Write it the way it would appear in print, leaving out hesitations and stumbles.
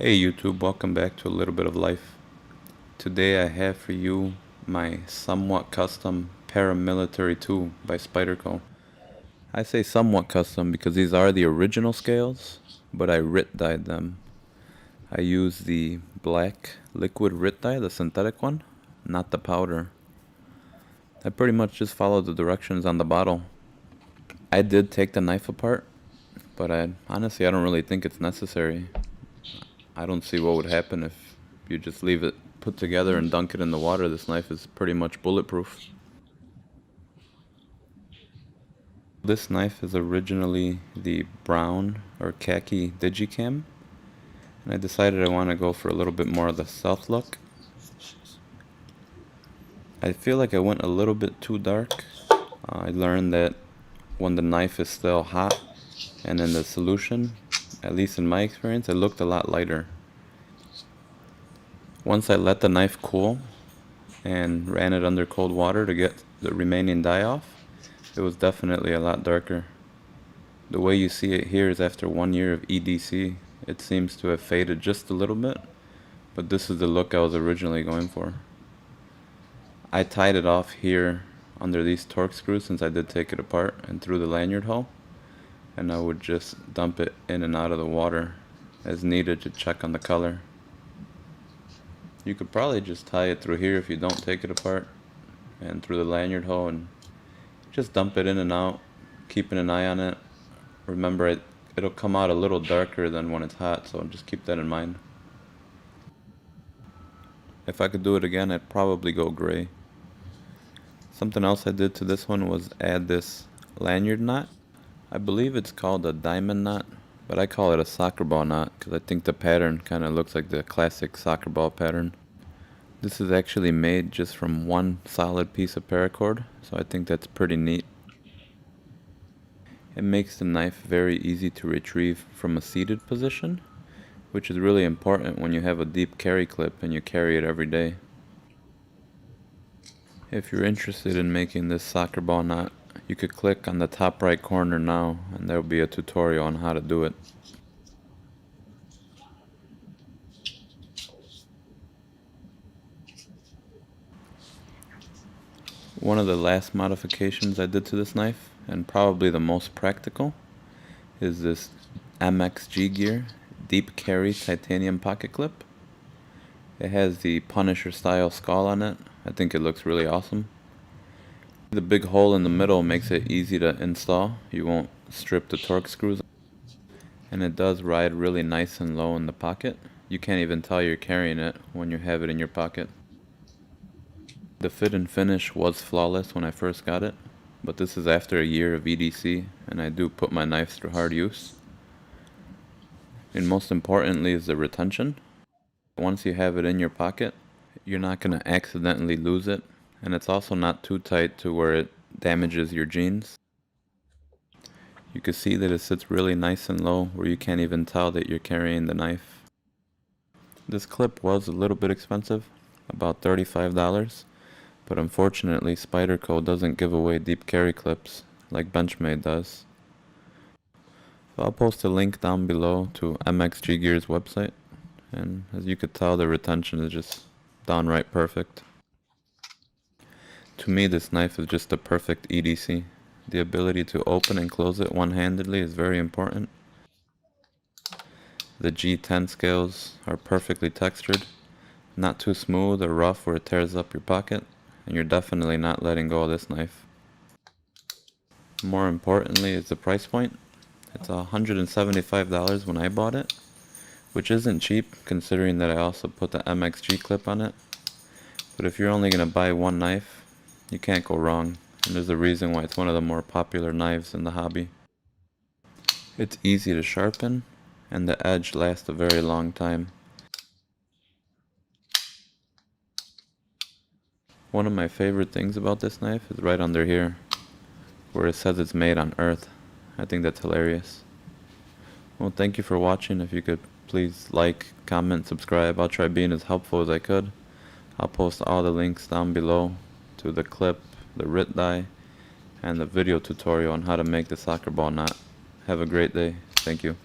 Hey YouTube, welcome back to a little bit of life. Today I have for you my somewhat custom Paramilitary 2 by Spyderco. I say somewhat custom because these are the original scales, but I Rit dyed them. I use the black liquid Rit dye, the synthetic one, not the powder. I pretty much just followed the directions on the bottle. I did take the knife apart, but honestly I don't really think it's necessary. I don't see what would happen if you just leave it put together and dunk it in the water. This knife is pretty much bulletproof. This knife is originally the brown or khaki digicam, and I decided I want to go for a little bit more of the stealth look. I feel like I went a little bit too dark. I learned that when the knife is still hot and in the solution, at least in my experience, it looked a lot lighter. Once I let the knife cool and ran it under cold water to get the remaining dye off, it was definitely a lot darker. The way you see it here is after 1 year of EDC. It seems to have faded just a little bit, but this is the look I was originally going for. I tied it off here under these torque screws since I did take it apart and through the lanyard hole, and I would just dump it in and out of the water as needed to check on the color. You could probably just tie it through here if you don't take it apart and through the lanyard hole and just dump it in and out, keeping an eye on it. Remember, it'll come out a little darker than when it's hot, so just keep that in mind. If I could do it again, I'd probably go gray. Something else I did to this one was add this lanyard knot. I believe it's called a diamond knot, but I call it a soccer ball knot because I think the pattern kind of looks like the classic soccer ball pattern. This is actually made just from one solid piece of paracord, so I think that's pretty neat. It makes the knife very easy to retrieve from a seated position, which is really important when you have a deep carry clip and you carry it every day. If you're interested in making this soccer ball knot, you could click on the top right corner now and there will be a tutorial on how to do it. One of the last modifications I did to this knife, and probably the most practical, is this MXG gear deep carry titanium pocket clip. It has the Punisher style skull on it. I think it looks really awesome. The big hole in the middle makes it easy to install. You won't strip the torque screws, and it does ride really nice and low in the pocket. You can't even tell you're carrying it when you have it in your pocket. The fit and finish was flawless when I first got it, but this is after a year of EDC, and I do put my knives through hard use. And most importantly is the retention. Once you have it in your pocket, you're not going to accidentally lose it, and it's also not too tight to where it damages your jeans. You can see that it sits really nice and low where you can't even tell that you're carrying the knife. This clip was a little bit expensive, about $35. But unfortunately, Spyderco doesn't give away deep carry clips like Benchmade does. So I'll post a link down below to MXG Gear's website, and as you could tell, the retention is just downright perfect. To me, this knife is just the perfect EDC. The ability to open and close it one-handedly is very important. The G10 scales are perfectly textured, not too smooth or rough where it tears up your pocket. And you're definitely not letting go of this knife. More importantly is the price point. It's $175 when I bought it, which isn't cheap considering that I also put the MXG clip on it. But if you're only going to buy one knife, you can't go wrong, and there's a reason why it's one of the more popular knives in the hobby. It's easy to sharpen, and the edge lasts a very long time. One of my favorite things about this knife is right under here, where it says it's made on Earth. I think that's hilarious. Well, thank you for watching. If you could please like, comment, subscribe. I'll try being as helpful as I could. I'll post all the links down below to the clip, the Rit dye, and the video tutorial on how to make the soccer ball knot. Have a great day. Thank you.